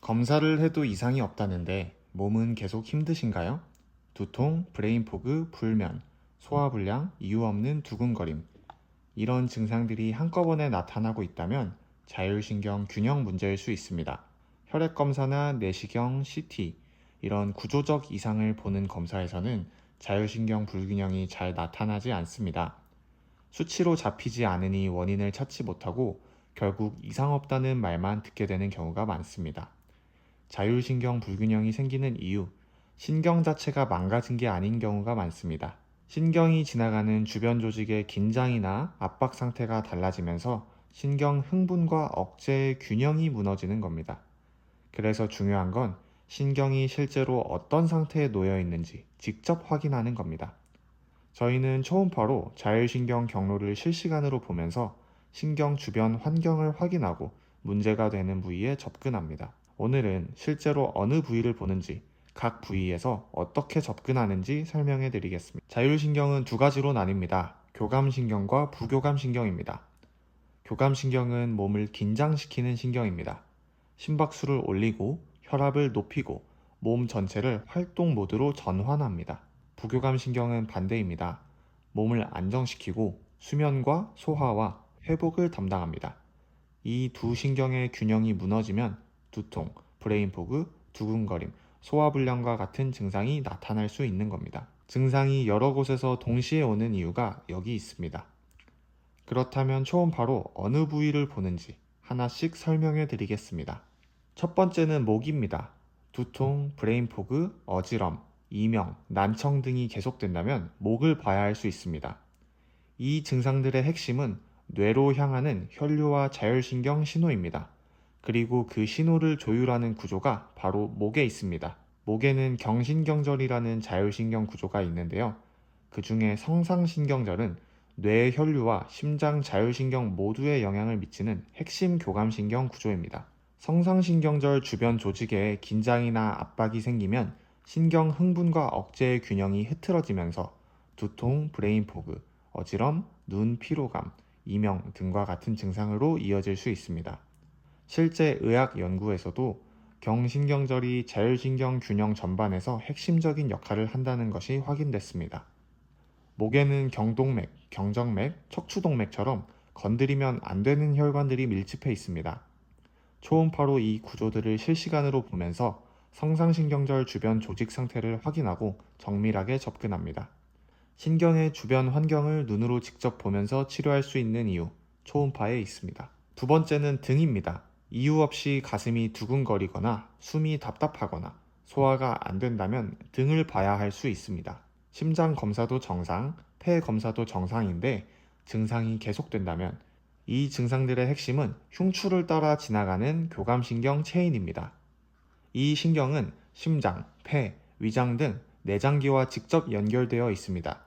검사를 해도 이상이 없다는데 몸은 계속 힘드신가요? 두통, 브레인포그, 불면, 소화불량, 이유 없는 두근거림. 이런 증상들이 한꺼번에 나타나고 있다면 자율신경 균형 문제일 수 있습니다. 혈액검사나 내시경, CT, 이런 구조적 이상을 보는 검사에서는 자율신경 불균형이 잘 나타나지 않습니다. 수치로 잡히지 않으니 원인을 찾지 못하고 결국 이상 없다는 말만 듣게 되는 경우가 많습니다. 자율신경 불균형이 생기는 이유, 신경 자체가 망가진 게 아닌 경우가 많습니다. 신경이 지나가는 주변 조직의 긴장이나 압박 상태가 달라지면서 신경 흥분과 억제의 균형이 무너지는 겁니다. 그래서 중요한 건 신경이 실제로 어떤 상태에 놓여 있는지 직접 확인하는 겁니다. 저희는 초음파로 자율신경 경로를 실시간으로 보면서 신경 주변 환경을 확인하고 문제가 되는 부위에 접근합니다. 오늘은 실제로 어느 부위를 보는지, 각 부위에서 어떻게 접근하는지 설명해 드리겠습니다. 자율신경은 두 가지로 나뉩니다. 교감신경과 부교감신경입니다. 교감신경은 몸을 긴장시키는 신경입니다. 심박수를 올리고 혈압을 높이고 몸 전체를 활동 모드로 전환합니다. 부교감신경은 반대입니다. 몸을 안정시키고 수면과 소화와 회복을 담당합니다. 이 두 신경의 균형이 무너지면 두통, 브레인포그, 두근거림, 소화불량과 같은 증상이 나타날 수 있는 겁니다. 증상이 여러 곳에서 동시에 오는 이유가 여기 있습니다. 그렇다면 초음파로 어느 부위를 보는지 하나씩 설명해 드리겠습니다. 첫 번째는 목입니다. 두통, 브레인포그, 어지럼, 이명, 난청 등이 계속된다면 목을 봐야 할 수 있습니다. 이 증상들의 핵심은 뇌로 향하는 혈류와 자율신경 신호입니다. 그리고 그 신호를 조율하는 구조가 바로 목에 있습니다. 목에는 경신경절이라는 자율신경 구조가 있는데요. 그 중에 성상신경절은 뇌의 혈류와 심장 자율신경 모두에 영향을 미치는 핵심 교감신경 구조입니다. 성상신경절 주변 조직에 긴장이나 압박이 생기면 신경 흥분과 억제의 균형이 흐트러지면서 두통, 브레인포그, 어지럼, 눈 피로감, 이명 등과 같은 증상으로 이어질 수 있습니다. 실제 의학 연구에서도 경신경절이 자율신경 균형 전반에서 핵심적인 역할을 한다는 것이 확인됐습니다. 목에는 경동맥, 경정맥, 척추동맥처럼 건드리면 안 되는 혈관들이 밀집해 있습니다. 초음파로 이 구조들을 실시간으로 보면서 성상신경절 주변 조직 상태를 확인하고 정밀하게 접근합니다. 신경의 주변 환경을 눈으로 직접 보면서 치료할 수 있는 이유, 초음파에 있습니다. 두 번째는 등입니다. 이유 없이 가슴이 두근거리거나 숨이 답답하거나 소화가 안 된다면 등을 봐야 할 수 있습니다. 심장 검사도 정상, 폐 검사도 정상인데 증상이 계속된다면 이 증상들의 핵심은 흉추를 따라 지나가는 교감신경 체인입니다. 이 신경은 심장, 폐, 위장 등 내장기와 직접 연결되어 있습니다.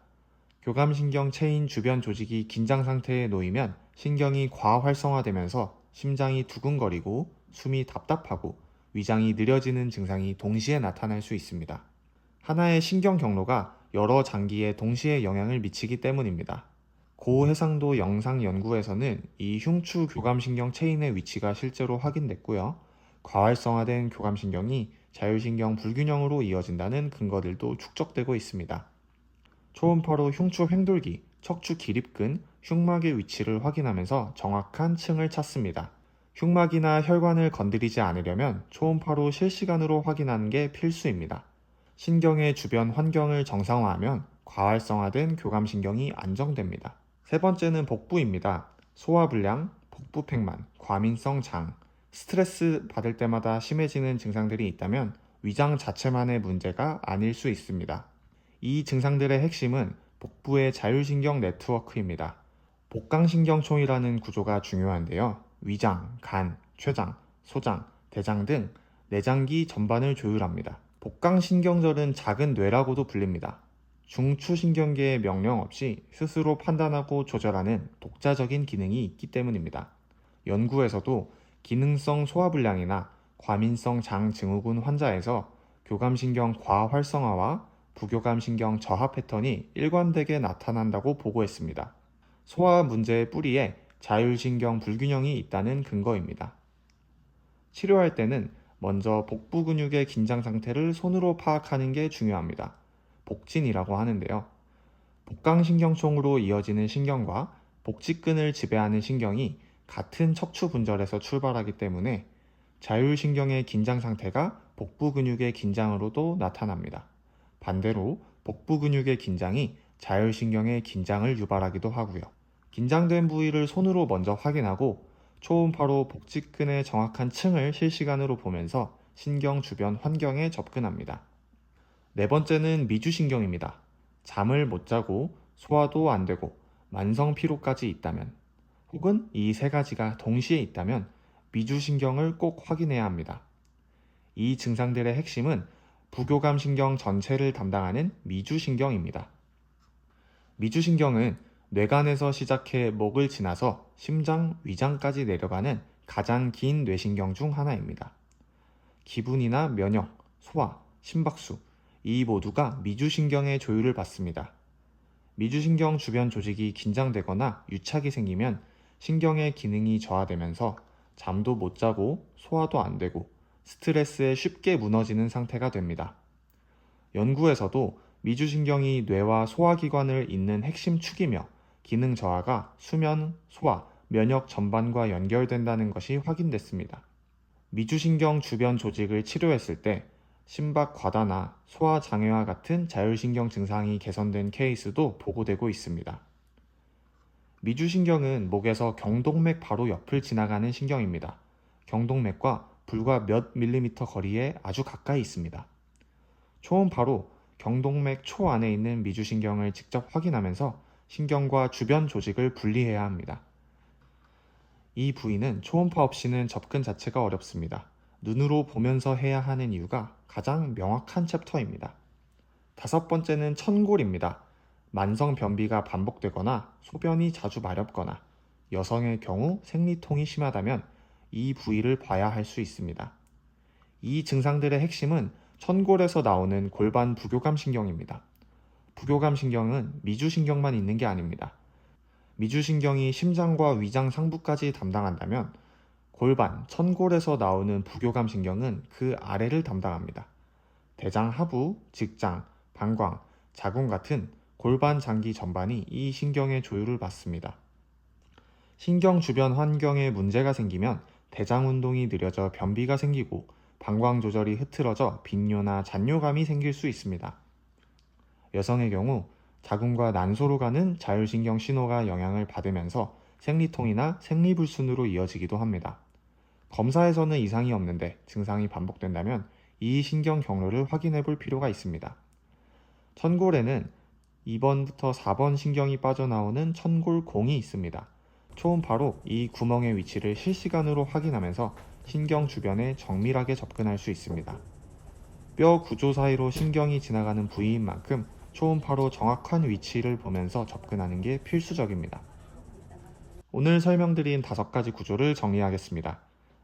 교감신경 체인 주변 조직이 긴장 상태에 놓이면 신경이 과활성화되면서 심장이 두근거리고 숨이 답답하고 위장이 느려지는 증상이 동시에 나타날 수 있습니다. 하나의 신경 경로가 여러 장기에 동시에 영향을 미치기 때문입니다. 고해상도 영상 연구에서는 이 흉추 교감신경 체인의 위치가 실제로 확인됐고요. 과활성화된 교감신경이 자율신경 불균형으로 이어진다는 근거들도 축적되고 있습니다. 초음파로 흉추 횡돌기, 척추 기립근, 흉막의 위치를 확인하면서 정확한 층을 찾습니다. 흉막이나 혈관을 건드리지 않으려면 초음파로 실시간으로 확인하는 게 필수입니다. 신경의 주변 환경을 정상화하면 과활성화된 교감신경이 안정됩니다. 세 번째는 복부입니다. 소화불량, 복부팽만, 과민성 장, 스트레스 받을 때마다 심해지는 증상들이 있다면 위장 자체만의 문제가 아닐 수 있습니다. 이 증상들의 핵심은 복부의 자율신경 네트워크입니다. 복강신경총이라는 구조가 중요한데요. 위장, 간, 췌장, 소장, 대장 등 내장기 전반을 조율합니다. 복강신경절은 작은 뇌라고도 불립니다. 중추신경계의 명령 없이 스스로 판단하고 조절하는 독자적인 기능이 있기 때문입니다. 연구에서도 기능성 소화불량이나 과민성 장 증후군 환자에서 교감신경 과활성화와 부교감신경 저하 패턴이 일관되게 나타난다고 보고했습니다. 소화 문제의 뿌리에 자율신경 불균형이 있다는 근거입니다. 치료할 때는 먼저 복부 근육의 긴장 상태를 손으로 파악하는 게 중요합니다. 복진이라고 하는데요. 복강신경총으로 이어지는 신경과 복직근을 지배하는 신경이 같은 척추 분절에서 출발하기 때문에 자율신경의 긴장 상태가 복부 근육의 긴장으로도 나타납니다. 반대로 복부 근육의 긴장이 자율신경의 긴장을 유발하기도 하고요. 긴장된 부위를 손으로 먼저 확인하고 초음파로 복직근의 정확한 층을 실시간으로 보면서 신경 주변 환경에 접근합니다. 네 번째는 미주신경입니다. 잠을 못 자고 소화도 안 되고 만성 피로까지 있다면, 혹은 이 세 가지가 동시에 있다면 미주신경을 꼭 확인해야 합니다. 이 증상들의 핵심은 부교감 신경 전체를 담당하는 미주신경입니다. 미주신경은 뇌간에서 시작해 목을 지나서 심장, 위장까지 내려가는 가장 긴 뇌신경 중 하나입니다. 기분이나 면역, 소화, 심박수, 이 모두가 미주신경의 조율을 받습니다. 미주신경 주변 조직이 긴장되거나 유착이 생기면 신경의 기능이 저하되면서 잠도 못 자고 소화도 안 되고 스트레스에 쉽게 무너지는 상태가 됩니다. 연구에서도 미주신경이 뇌와 소화기관을 잇는 핵심 축이며 기능 저하가 수면, 소화, 면역 전반과 연결된다는 것이 확인됐습니다. 미주신경 주변 조직을 치료했을 때 심박 과다나 소화 장애와 같은 자율신경 증상이 개선된 케이스도 보고되고 있습니다. 미주신경은 목에서 경동맥 바로 옆을 지나가는 신경입니다. 경동맥과 불과 몇 밀리미터 거리에 아주 가까이 있습니다. 초음파로 경동맥 초 안에 있는 미주신경을 직접 확인하면서 신경과 주변 조직을 분리해야 합니다. 이 부위는 초음파 없이는 접근 자체가 어렵습니다. 눈으로 보면서 해야 하는 이유가 가장 명확한 챕터입니다. 다섯 번째는 천골입니다. 만성 변비가 반복되거나 소변이 자주 마렵거나 여성의 경우 생리통이 심하다면 이 부위를 봐야 할 수 있습니다. 이 증상들의 핵심은 천골에서 나오는 골반 부교감 신경입니다. 부교감 신경은 미주신경만 있는 게 아닙니다. 미주신경이 심장과 위장 상부까지 담당한다면 골반, 천골에서 나오는 부교감 신경은 그 아래를 담당합니다. 대장 하부, 직장, 방광, 자궁 같은 골반 장기 전반이 이 신경의 조율을 받습니다. 신경 주변 환경에 문제가 생기면 대장 운동이 느려져 변비가 생기고 방광 조절이 흐트러져 빈뇨나 잔뇨감이 생길 수 있습니다. 여성의 경우 자궁과 난소로 가는 자율신경 신호가 영향을 받으면서 생리통이나 생리불순으로 이어지기도 합니다. 검사에서는 이상이 없는데 증상이 반복된다면 이 신경 경로를 확인해 볼 필요가 있습니다. 천골에는 2번부터 4번 신경이 빠져나오는 천골공이 있습니다. 초음파로 이 구멍의 위치를 실시간으로 확인하면서 신경 주변에 정밀하게 접근할 수 있습니다. 뼈 구조 사이로 신경이 지나가는 부위인 만큼 초음파로 정확한 위치를 보면서 접근하는 게 필수적입니다. 오늘 설명드린 5가지 구조를 정리하겠습니다.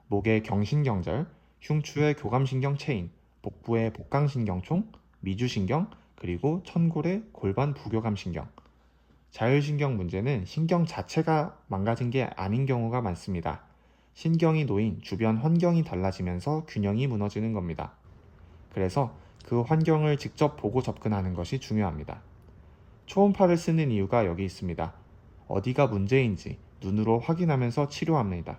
목의 경신경절, 흉추의 교감신경 체인, 복부의 복강신경총, 미주신경, 그리고 천골의 골반 부교감신경. 자율신경 문제는 신경 자체가 망가진 게 아닌 경우가 많습니다. 신경이 놓인 주변 환경이 달라지면서 균형이 무너지는 겁니다. 그래서 그 환경을 직접 보고 접근하는 것이 중요합니다. 초음파를 쓰는 이유가 여기 있습니다. 어디가 문제인지 눈으로 확인하면서 치료합니다.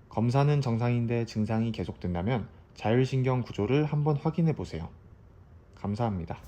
검사는 정상인데 증상이 계속된다면 자율신경 구조를 한번 확인해 보세요. 감사합니다.